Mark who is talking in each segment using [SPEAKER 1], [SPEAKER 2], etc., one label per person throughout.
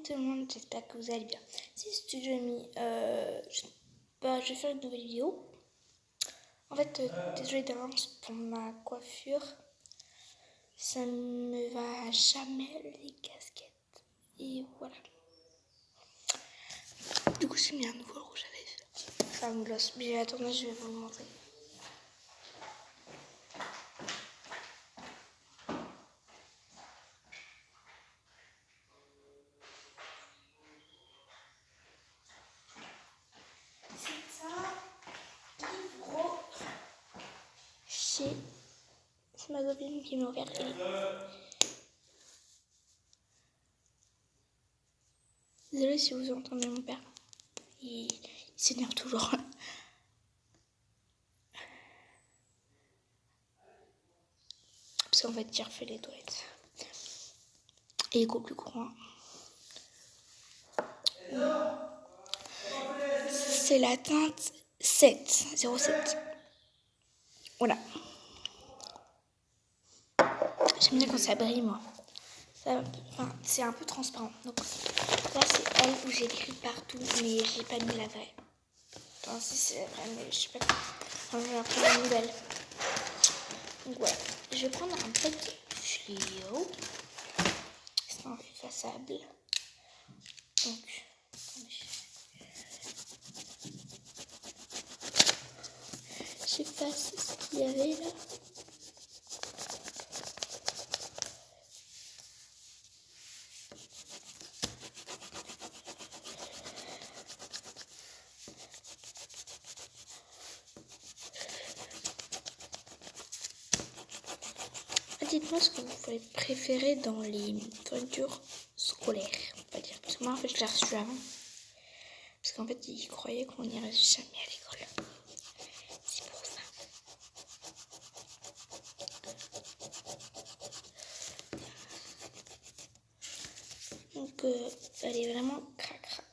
[SPEAKER 1] tout le monde, j'espère que vous allez bien. C'est Studio Amy. Je vais faire une nouvelle vidéo. En fait, désolé d'avance pour ma coiffure. Ça ne me va jamais les casquettes. Et voilà. Du coup, j'ai mis un nouveau rouge à lèvres. Enfin, un gloss. Mais attendez, je vais vous le montrer. C'est ma copine qui m'a offert. Désolée si vous entendez mon père. Il s'énerve toujours. Parce qu'en fait, il refait les toilettes. Et il coupe le courant. C'est la teinte 07. Voilà. J'aime bien quand ça brille, moi. C'est un peu transparent. Donc là, c'est elle où j'ai écrit partout, mais j'ai pas mis la vraie. Enfin, si c'est la vraie, mais je sais pas. Enfin, je vais prendre la nouvelle. Donc voilà. Je vais prendre un petit fléau. C'est un effaçable. Donc, j'efface ce qu'il y avait là. Dites-moi ce que vous préférez dans les fournitures scolaires, on va dire. Parce que moi, en fait, je l'ai reçu avant. Parce qu'en fait, ils croyaient qu'on n'irait jamais à l'école. C'est pour ça. Donc, elle est vraiment cracra.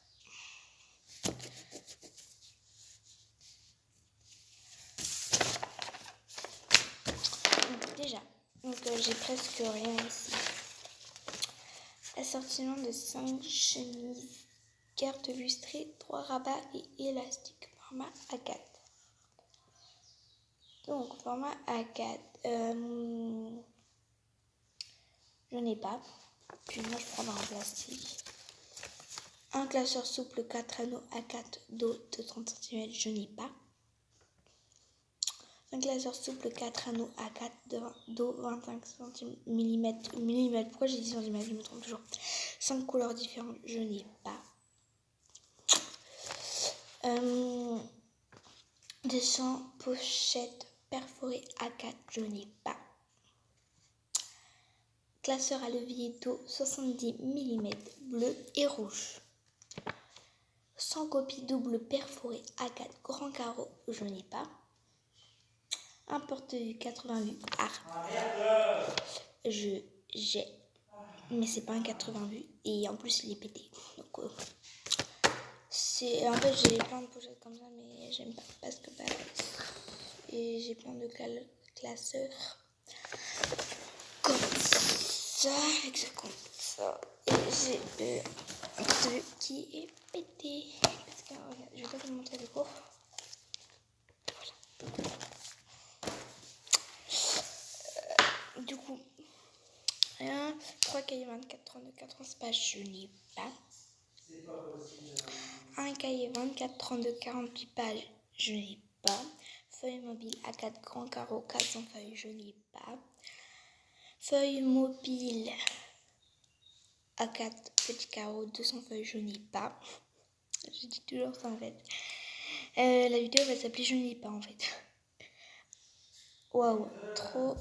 [SPEAKER 1] Donc, déjà, j'ai presque rien ici. Assortiment de 5 chemises, cartes lustrées, 3 rabats et élastiques, format A4. Donc, format A4, je n'ai pas. Puis moi, je prends un plastique. Un classeur souple 4 anneaux A4 d'eau de 30 cm, je n'ai pas. Un classeur souple 4 anneaux A4 d'eau 25 mm. Pourquoi j'ai dit cm? Je me trompe toujours. 5 couleurs différentes, je n'ai pas. Dessin pochette perforée A4, je n'ai pas. Classeur à levier d'eau 70 mm bleu et rouge. 100 copies double perforée A4 grand carreau, je n'ai pas. Un porte-vue 80 vues j'ai, mais c'est pas un 80 vues et en plus il est pété. Donc en fait j'ai plein de pochettes comme ça, mais j'aime pas parce que et j'ai plein de classeurs comme ça, exactement ça. Et j'ai un porte-vue qui est pété parce que regarde, je vais pas vous le montrer du coup. Du coup, 3 cahiers 24, 32, 14 pages, je n'ai pas. Un cahier 24, 32, 48 pages, je n'ai pas. Feuille mobile A4 grand carreau, 400 feuilles, je n'ai pas. Feuille mobile A4 petit carreau, 200 feuilles, je n'ai pas. Je dis toujours ça en fait. La vidéo va s'appeler Je n'ai pas en fait. Waouh, trop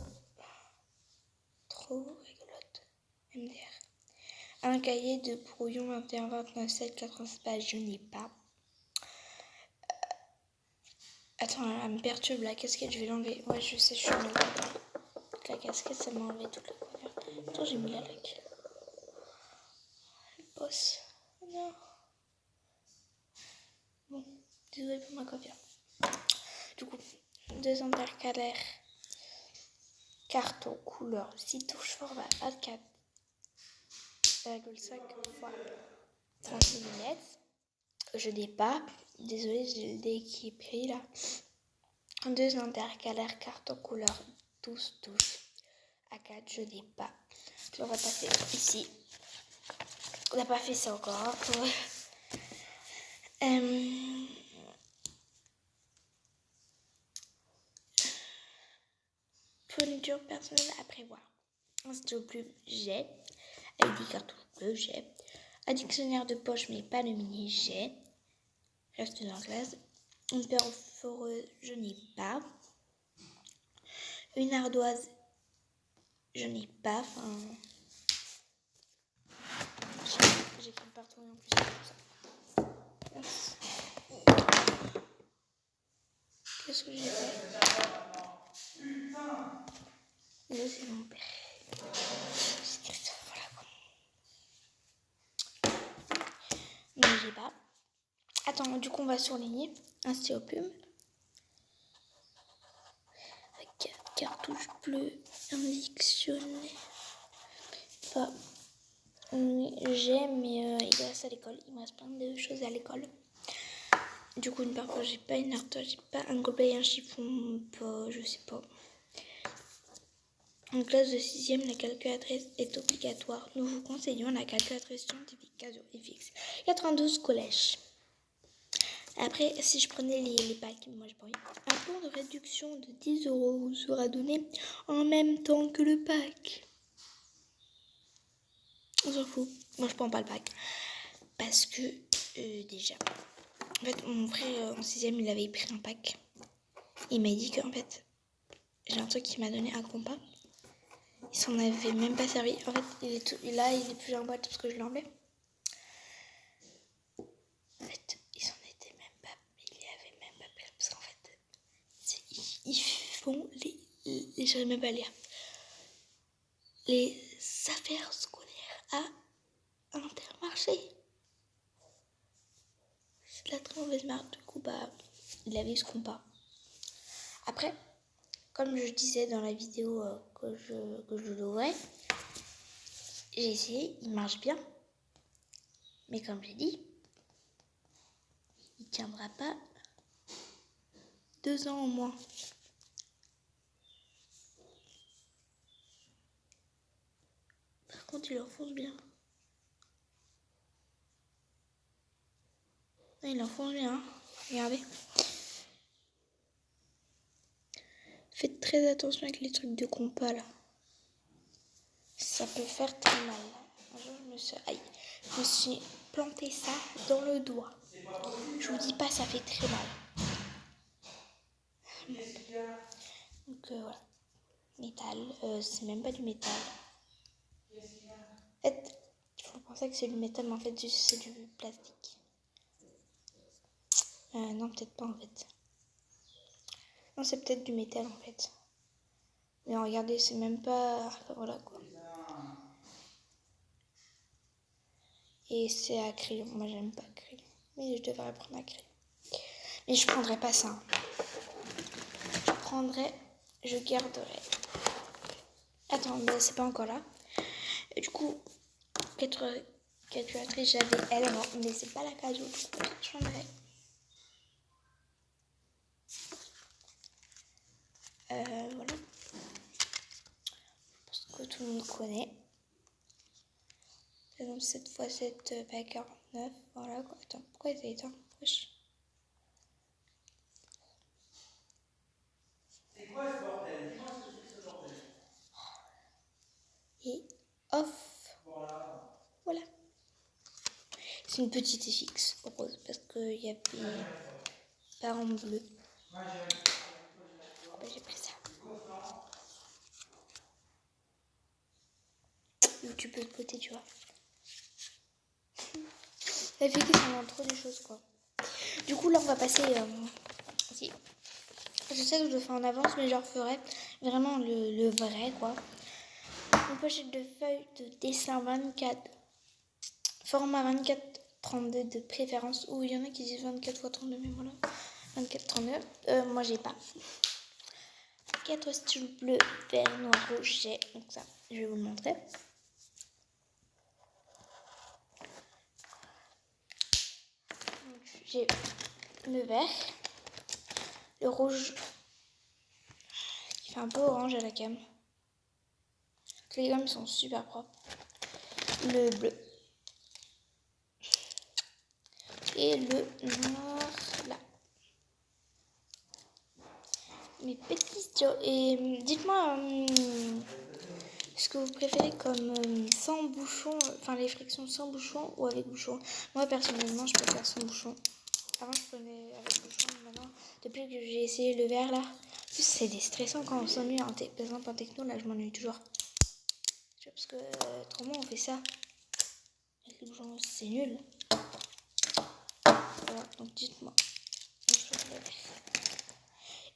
[SPEAKER 1] rigolote. MDR. Un cahier de brouillon 21, 29, 7, 80 pages, je n'ai pas. Attends, elle me perturbe la casquette, je vais l'enlever. Ouais, je sais, je suis nulle. La casquette, ça m'a enlevé toute la coiffure. Attends, j'ai mis la laque. Le boss. Oh non. Bon, désolé pour ma coiffure. Du coup, 2 intercalaires. Carton, couleur, 6 touches, format A4. 5 fois 30 mm. Je n'ai pas. Désolée, j'ai le dé qui est pris là. 2 intercalaires cartes en couleur 12 A4, je n'ai pas. On va passer ici. On n'a pas fait ça encore. Fourniture personnelle à prévoir. Un stylo plume, j'ai. Avec des cartouches bleues, j'ai. Un dictionnaire de poche, mais pas le mini, j'ai. Reste dans la classe. Une paire foreuse, je n'ai pas. Une ardoise, je n'ai pas. Enfin, j'écris partout et en plus c'est comme ça. Qu'est-ce que j'ai fait? Là, c'est mon père. C'est Christophe, voilà quoi. Mais j'ai pas. Attends, du coup, on va surligner un stylo plume. Avec cartouche bleue, un dictionnaire. Pas. Oui, j'ai, mais il reste à l'école. Il me reste plein de choses à l'école. Du coup, une paire, j'ai pas une ardoise, j'ai pas un gobelet et un chiffon, pas, je sais pas. En classe de 6e, la calculatrice est obligatoire. Nous vous conseillons la calculatrice scientifique FX 92 collège. Après, si je prenais les packs, moi je prends un plan de réduction de 10 € vous sera donné en même temps que le pack. On s'en fout. Moi je prends pas le pack. Parce que déjà, en fait, mon frère en 6e, il avait pris un pack. Il m'a dit qu'en fait, j'ai un truc qui m'a donné un compas. Il s'en avait même pas servi. En fait, il est plus en boîte parce que je l'ai enlevé. En fait, il s'en était même pas. Il y avait même pas pris. Parce qu'en fait, ils font les. J'arrive même pas à lire. Les affaires scolaires à Intermarché. C'est de la très mauvaise marque. Du coup, il avait ce compas. Après, comme je disais dans la vidéo que je l'ouvrais, j'ai essayé, il marche bien. Mais comme j'ai dit, il tiendra pas 2 ans au moins. Par contre, il enfonce bien. Il enfonce bien, hein. Regardez. Faites très attention avec les trucs de compas là. Ça peut faire très mal. Un jour, je me suis planté ça dans le doigt. Je vous dis pas, ça fait très mal. Donc voilà. Métal. C'est même pas du métal. En fait, il faut penser que c'est du métal, mais en fait, c'est du plastique. Non, peut-être pas en fait. Non, c'est peut-être du métal en fait. Mais regardez, c'est même pas... Enfin, voilà quoi. Et c'est à crayon. Moi, j'aime pas crayon. Mais je devrais prendre à crayon. Mais je prendrai pas ça. Je garderai. Attends, mais c'est pas encore là. Et du coup, calculatrice, j'avais elle, non, mais c'est pas la cadeau. Du coup, je prendrai. Voilà. Je pense que tout le monde connaît. Par exemple, cette fois, cette 49. Voilà quoi. Attends, pourquoi elle est éteinte?
[SPEAKER 2] C'est quoi ce bordel? Dis-moi ce que c'est que ce bordel.
[SPEAKER 1] Et off. Voilà. C'est une petite FX rose parce qu'il y avait pas en bleu. J'ai pris ça. Tu peux te côté, tu vois. La FX, ça invente trop des choses, quoi. Du coup, là, on va passer... Si. Je sais que je le fais en avance, mais je referai vraiment le vrai, quoi. Une pochette de feuilles de dessin 24. Format 24-32 de préférence. Ou il y en a qui disent 24x32, mais voilà. 24-32. Moi, j'ai pas. 4 styles bleus, vert, noir, rouge, j'ai. Donc ça, je vais vous le montrer. j'ai le vert, le rouge qui fait un peu orange à la cam. Les gommes sont super propres. Le bleu. Et le noir là. Mes petits stylos. Et dites-moi ce que vous préférez comme sans bouchon, enfin les frictions sans bouchon ou avec bouchon. Moi personnellement je préfère sans bouchon. Avant je prenais avec bouchon, mais maintenant depuis que j'ai essayé le vert là, c'est déstressant quand on s'ennuie. Par exemple en techno là je m'ennuie toujours. Parce que autrement on fait ça. Avec les bouchons c'est nul. Voilà, donc dites-moi.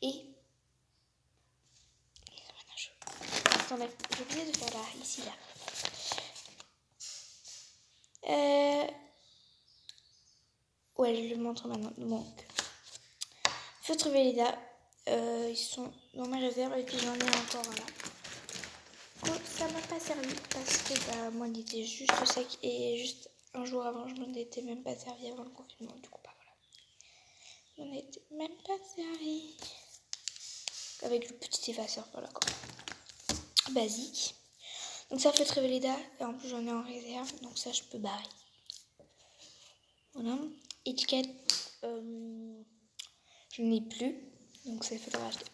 [SPEAKER 1] Et attendez, j'ai oublié de faire là, ici là. Ouais, je le montre maintenant. Donc, Feutre Velleda, ils sont dans ma réserve et puis j'en ai encore un là. Donc, ça m'a pas servi parce que moi il était juste sec et juste un jour avant je m'en étais même pas servi avant le confinement. Du coup, voilà. Je m'en étais même pas servi. Avec le petit effaceur, voilà quoi. Basique. Donc ça Feutre Velleda et en plus j'en ai en réserve, donc ça je peux barrer. Voilà. Étiquette, je n'ai plus, donc ça il faudra acheter.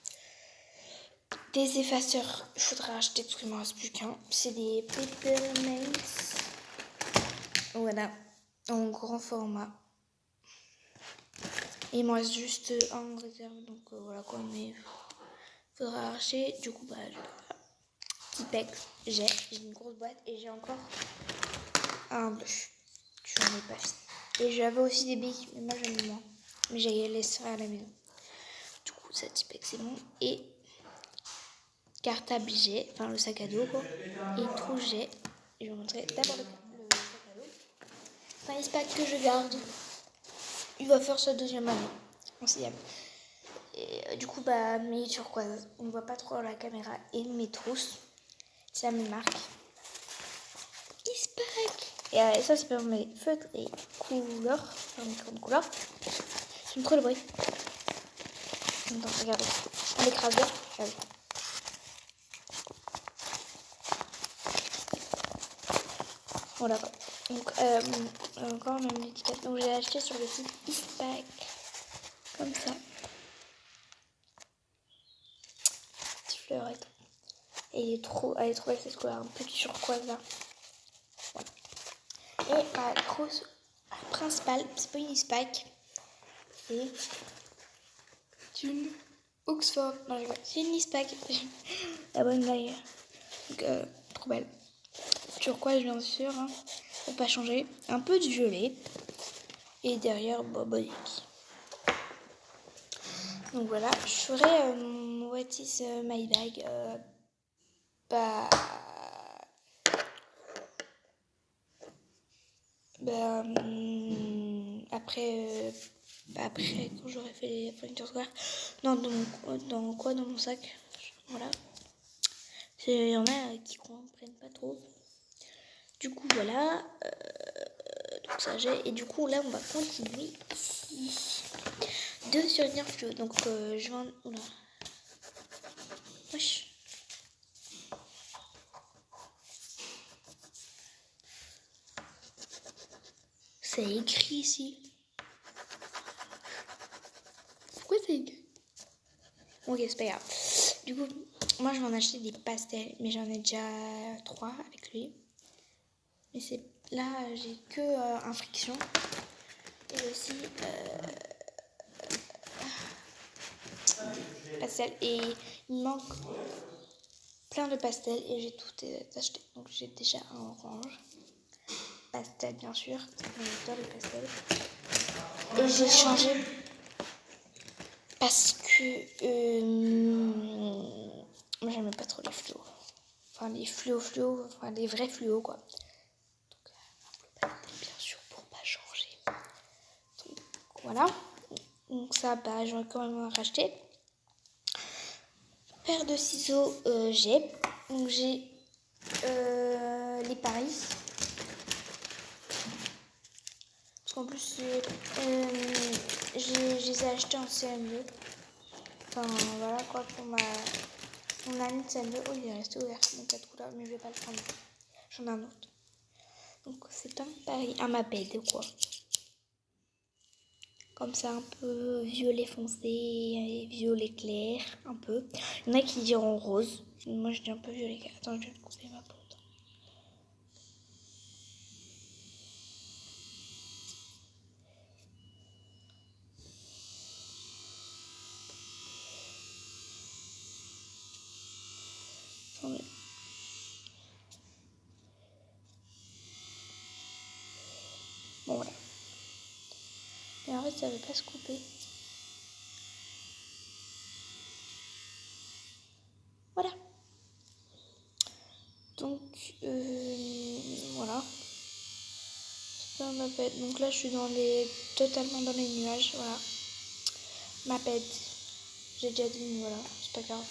[SPEAKER 1] Des effaceurs, il faudra acheter parce qu'il ne me reste plus qu'un. C'est des Papermates. Voilà, en grand format. Et il me reste juste un en réserve, donc voilà quoi, mais il faudra acheter. Du coup, Tipex, j'ai une grosse boîte et j'ai encore un bleu. Je n'en ai pas fait. Et j'avais aussi des billes, mais moi j'aime moins. Mais j'ai laissé à la maison. Du coup, ça Tipex c'est bon. Et cartable j'ai, enfin le sac à dos quoi. Et trou j'ai. Je vais vous montrer d'abord le sac à dos. C'est un ispac que je garde. Il va faire sa deuxième année en sixième. Et du coup, mes turquoises, on ne voit pas trop la caméra. Et mes trousses, c'est la même marque. Ispac. Et ça, c'est pour mes feutres et couleurs. Enfin, mes crayons de couleur. J'aime trop le bruit. Donc, regardez. Un écraseur. Regardez. Voilà quoi. Donc, encore même l'étiquette. Donc, j'ai acheté sur le site Ispac. Comme ça. Petite fleur et tout. Et elle est trop belle cette couleur. Un petit turquoise là. Voilà. Et ma trousse principale, c'est pas une Ispac. C'est une Oxford. Non, je vois. C'est une Ispac. La bonne blague. Donc, trop belle. Turquoise, bien sûr. Hein. Faut pas changer. Un peu de violet. Et derrière, basique. Donc voilà, je ferai mon What is my bag après quand j'aurai fait les Furniture Square. Non, dans mon sac. Voilà. Il y en a qui comprennent pas trop. Du coup voilà. Donc ça j'ai. Et du coup là on va continuer ici. 2 souvenirs fluo. Donc je vais en... Oula. Wesh. C'est écrit ici. Pourquoi c'est écrit? Ok, c'est pas grave. Du coup, moi je vais en acheter des pastels, mais j'en ai déjà 3 avec lui. Mais c'est là, j'ai que un friction. Et aussi pastel. Et il me manque plein de pastels et j'ai tout acheté. Donc j'ai déjà un orange. Pastel bien sûr. J'adore les pastels. Et j'ai changé parce que moi j'aimais pas trop les fluos. Enfin les fluos, enfin les vrais fluos quoi. Donc un bleu pastel bien sûr pour pas changer. Donc voilà. Donc ça j'aurais quand même racheté. Paire de ciseaux j'ai. Donc j'ai les Paris. Parce qu'en plus, je les ai achetés en CM2. Enfin, voilà quoi, pour mon année de CM2. Oh, il est resté ouvert, mon 4 couleurs, mais je vais pas le prendre. J'en ai un autre. Donc, c'est un pari, un Maped, quoi. Comme ça, un peu violet foncé et violet clair, un peu. Il y en a qui diront rose. Moi, je dis un peu violet clair. Attends, je vais couper ma peau. Attendez. Bon, voilà. Mais en fait, ça ne veut pas se couper. Voilà. Donc, voilà. C'est un Maped. Donc là, je suis totalement dans les nuages. Voilà. Maped. J'ai déjà dit, mais voilà. C'est pas grave.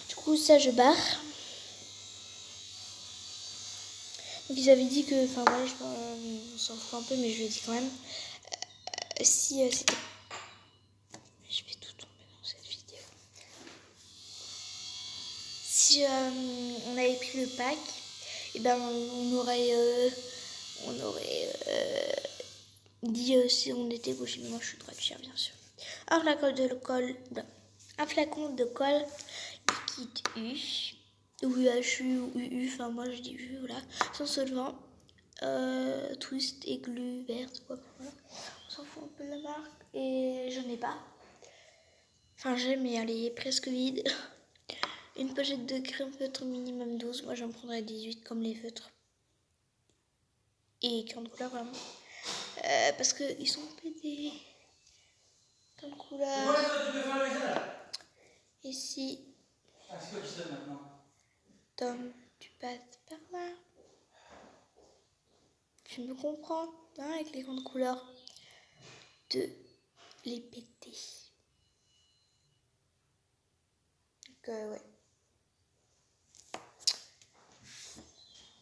[SPEAKER 1] Du coup, ça, je barre. Donc, ils avaient dit que... Enfin, voilà, on s'en fout un peu, mais je le dis quand même. Si c'était... Je vais tout tomber dans cette vidéo. Si on avait pris le pack, et ben on aurait dit si on était gaucher. Mais moi je suis droitière bien sûr. Un flacon de colle liquide U, ou UHU ou UU, enfin moi je dis U, voilà, sans solvant, twist et glue verte, quoi, voilà. On s'en fout un peu de la marque, et je n'ai pas. Enfin j'ai, mais elle est presque vide. Une pochette de crème feutre minimum 12. Moi, j'en prendrais 18 comme les feutres. Et 40 couleurs, vraiment. Parce qu'ils sont pétés. 40 couleurs.
[SPEAKER 2] Tu peux faire le visage.
[SPEAKER 1] Ici.
[SPEAKER 2] Ah, c'est quoi qui sonne maintenant?
[SPEAKER 1] Tom, tu passes par là. Tu me comprends, hein, avec les grandes couleurs. De les péter. Donc, ouais.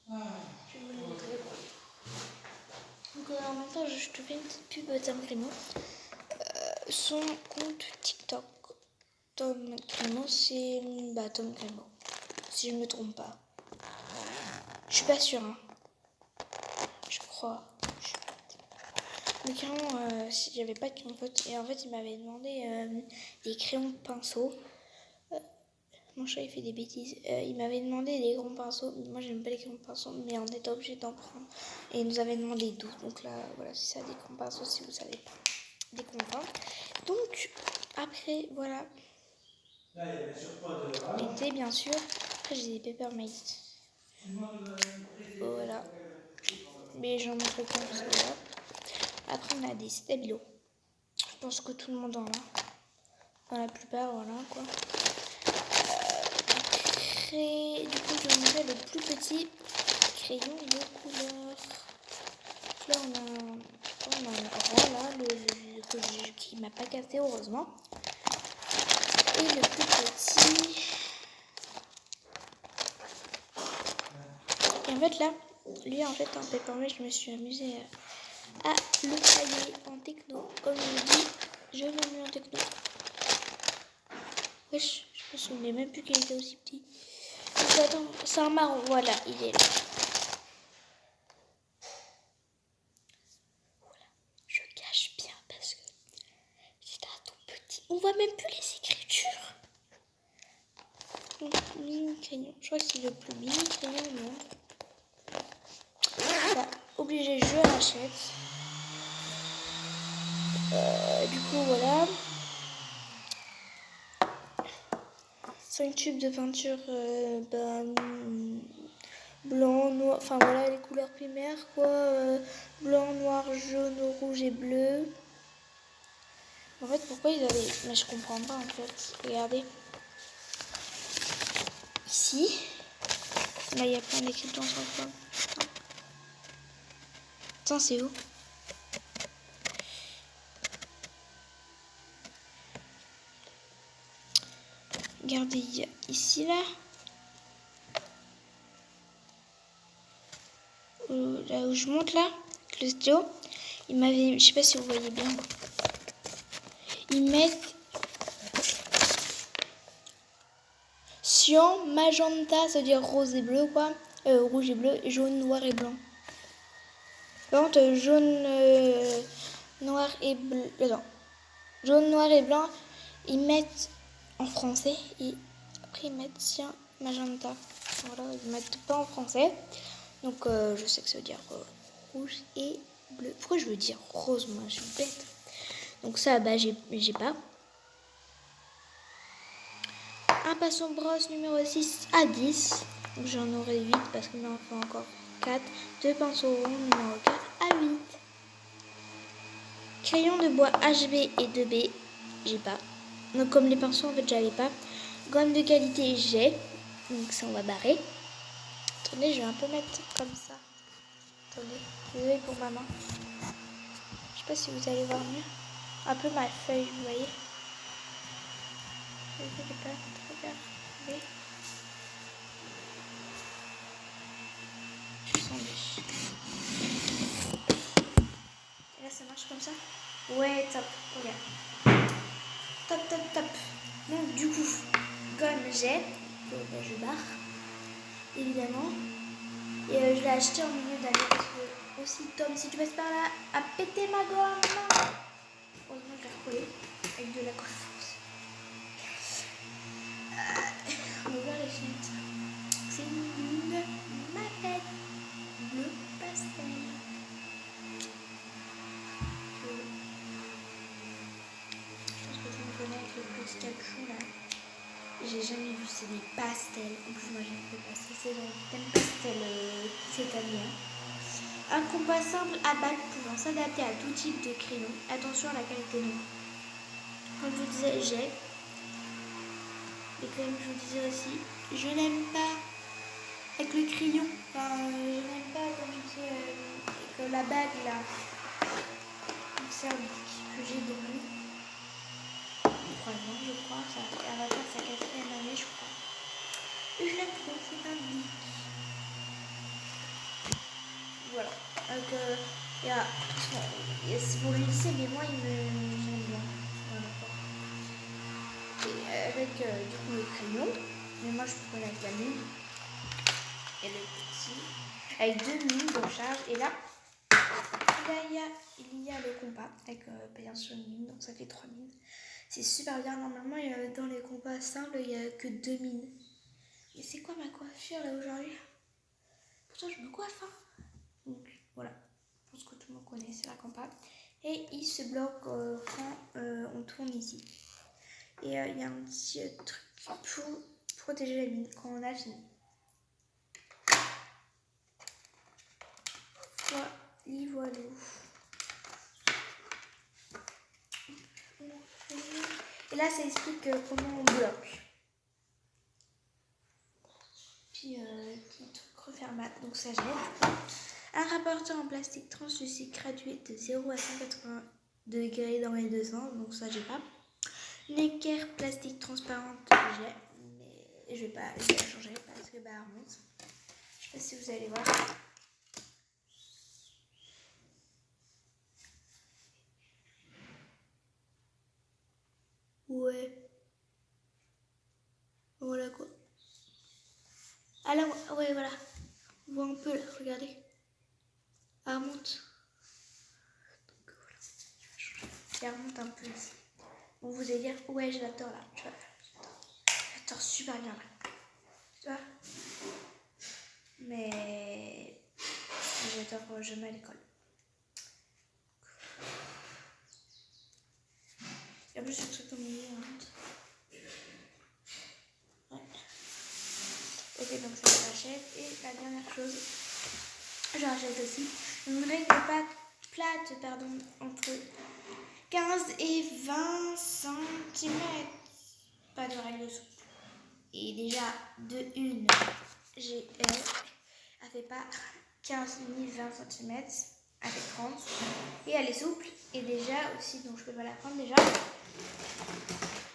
[SPEAKER 1] Je vais vous le montrer. Donc, en même temps, je te fais une petite pub Tom Grimaud. Son compte TikTok, Tom Grimaud, c'est Tom Grimaud, si je me trompe pas. Je suis pas sûre, hein. Je crois. Mais carrément, si j'avais pas de crayon feutre, et en fait, il m'avait demandé des crayons de pinceau. Mon chat, il fait des bêtises. Il m'avait demandé des grands pinceaux. Moi, j'aime pas les crayons de pinceau, mais on était obligé d'en prendre. Et il nous avait demandé 12. Donc là, voilà, c'est ça, des grands pinceaux, si vous savez pas. Des convaincre. Donc, après, voilà.
[SPEAKER 2] Là, il y a bien sûr pas de.
[SPEAKER 1] L'été, bien sûr. Après, j'ai des peppermint. Voilà. Mais j'en montre pas parce que voilà. Après, on a des stabilos. Je pense que tout le monde en a. Dans la plupart, voilà, quoi. Du coup, je vais montrer le plus petit crayon de couleur. Là, on a un grand, là, qui m'a pas cassé, heureusement. Et le plus petit... Et en fait, là, lui, en fait, en peppermint, je me suis amusée à le tailler en techno. Comme je vous dis, je l'ai mis en techno. Wesh, je me souvenais même plus qu'il était aussi petit. Donc, attends, c'est un marron, voilà, il est là. Voilà, je cache bien parce que c'est un tout petit. On voit même plus les écritures. Donc, mini crayon. Je crois que c'est le plus mini crayon au monde. Bah, obligé, je l'achète. Du coup, voilà. 5 tubes de peinture blanc, noir, enfin voilà les couleurs primaires quoi. Blanc, noir, jaune, rouge et bleu. En fait, pourquoi ils avaient... Mais je comprends pas en fait. Regardez. Ici. Là, il y a plein d'écritures sur le fond. Attends, c'est où? Regardez, il y a ici, là. Là où je monte, là. Avec le stylo. Ils m'avaient, je sais pas si vous voyez bien. Ils mettent cyan, magenta, ça veut dire rose et bleu quoi. Rouge et bleu, jaune, noir et blanc. Par contre, jaune, noir et bleu. Non. Jaune, noir et blanc, ils mettent en français et après ils mettent cyan, magenta. Voilà, ils mettent pas en français. Donc je sais que ça veut dire rouge et bleu. Pourquoi je veux dire rose, moi je suis bête. Donc ça, bah j'ai pas. Un pinceau brosse numéro 6 à 10. Donc j'en aurai 8 parce qu'il m'en faut encore 4. Deux pinceaux ronds numéro 4 à 8. Crayon de bois HB et 2B, j'ai pas. Donc comme les pinceaux en fait j'avais pas. Gomme de qualité j'ai. Donc ça on va barrer. Attendez, je vais un peu mettre comme ça. Attendez, désolé pour ma main. Je sais pas si vous allez voir mieux. Un peu ma feuille, vous voyez. Je vais pas trop regarder. Je sens et là ça marche comme ça. Ouais, top, regarde. Top, top, top. Donc du coup, gomme j'ai. Je barre. Évidemment. Et je l'ai acheté en milieu d'année parce que aussi Tom, si tu passes par là, a pété ma gomme. Heureusement, je l'ai recollé avec de la colle force. On va ouvrir les fenêtres. C'est une mapette bleu pastel. Je pense que tu me connais avec le petit capuchon là. J'ai jamais vu, c'est des pastels. En plus, moi j'aime les pastels. C'est dans le thème pastel cette année. Un compas simple à balle pouvant s'adapter à tout type de crayon. Attention à la qualité de l'eau. Comme je vous disais, j'ai. Et comme je vous disais aussi, je n'aime pas avec le crayon. Enfin, je n'aime pas, comme je disais, avec la bague là. Donc c'est un bic que j'ai depuis 3 ans, je crois. Elle va faire sa 4e année, je crois. Et je l'aime trop, c'est un bic. Voilà. Donc, c'est pour le lycée, mais moi, j'aime bien. Voilà. Et avec du coup le crayon, mais moi je prenais avec la mine et le petit, avec 2 mines de charge. Et là, il y a le compas avec bien sûr une mine, donc ça fait 3 mines. C'est super bien. Normalement, dans les compas simples, il n'y a que 2 mines. Mais c'est quoi ma coiffure là aujourd'hui? Pourtant, je me coiffe. Hein. Donc voilà, je pense que tout le monde connaît, c'est la compas. Et il se bloque quand on tourne ici. Et il y a un petit truc pour protéger la mine quand on a fini. Voilà. Et là, ça explique comment on bloque. Puis, petit truc refermable, donc ça gèle. Un rapporteur en plastique translucide gradué de 0 à 180 degrés dans les deux sens, donc ça j'ai pas. Une équerre plastique transparente, j'ai, mais je vais la changer parce que elle remonte. Je sais pas si vous allez voir. Ouais. Voilà quoi. Ah là, ouais, voilà. On voit un peu là, regardez. Elle remonte. Donc voilà, je vais changer. Elle remonte un peu ici. Bon, vous allez dire, ouais, je l'adore là. Tu vois, je l'adore super bien là. Tu vois. Mais j'adore jamais à l'école. Et en plus, ce truc au milieu, hein. Ouais. Ok, donc ça je rachète. Et la dernière chose, je rachète aussi une règle plate entre 15 et 20 cm. Pas de règle souple. Et déjà, de une, elle fait pas 15 ni 20 cm, elle fait 30. Et elle est souple. Et déjà aussi, donc je peux pas la prendre déjà.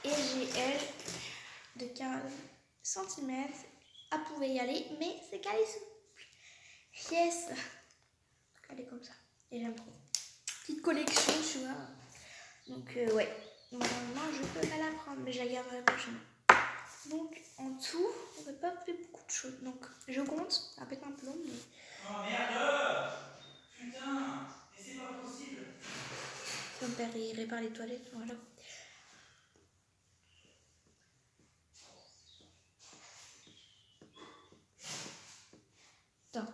[SPEAKER 1] Et j'ai elle de 15 cm. Elle pouvait y aller, mais c'est qu'elle est souple. Yes! Elle est comme ça. Et j'aime trop. petite collection, tu vois. Donc, ouais. Normalement, je peux pas la prendre, mais je la garderai prochainement. Donc, en tout, on n'a pas fait beaucoup de choses. Donc, je compte, ça va être un peu long, mais...
[SPEAKER 2] Oh merde! Putain! Mais c'est pas possible!
[SPEAKER 1] Ça me fait répare les toilettes, voilà. Attends.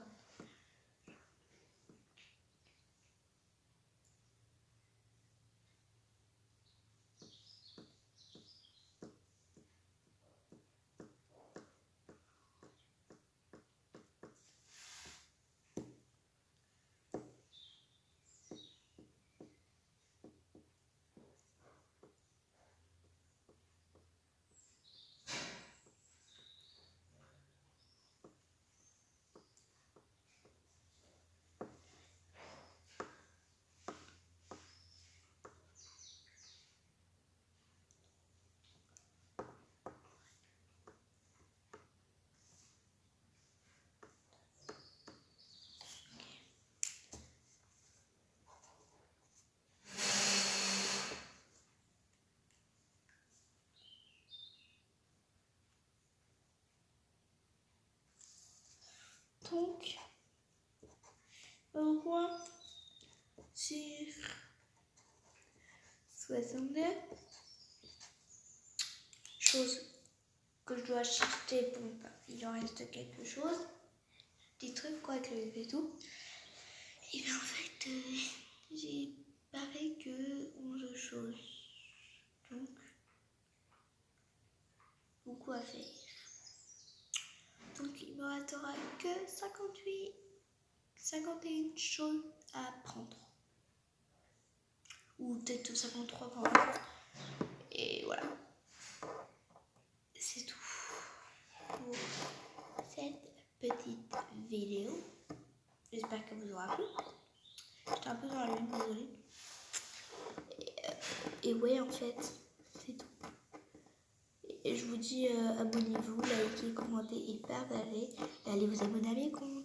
[SPEAKER 1] Donc, au roi sur 69 choses que je dois acheter. Bon, bah, il en reste quelque chose. Des trucs quoi que et tout. Et bien en fait, j'ai pareil que 11 choses. Donc, beaucoup à faire. Donc, il me restera que 51 choses à prendre. Ou peut-être 53 par rapport. Et voilà. C'est tout pour cette petite vidéo. J'espère que vous aura plu. J'étais un peu dans la lune, désolée. Et ouais, en fait, c'est tout. Et je vous dis abonnez-vous, likez, commentez et partagez. Et allez vous abonner à mes comptes.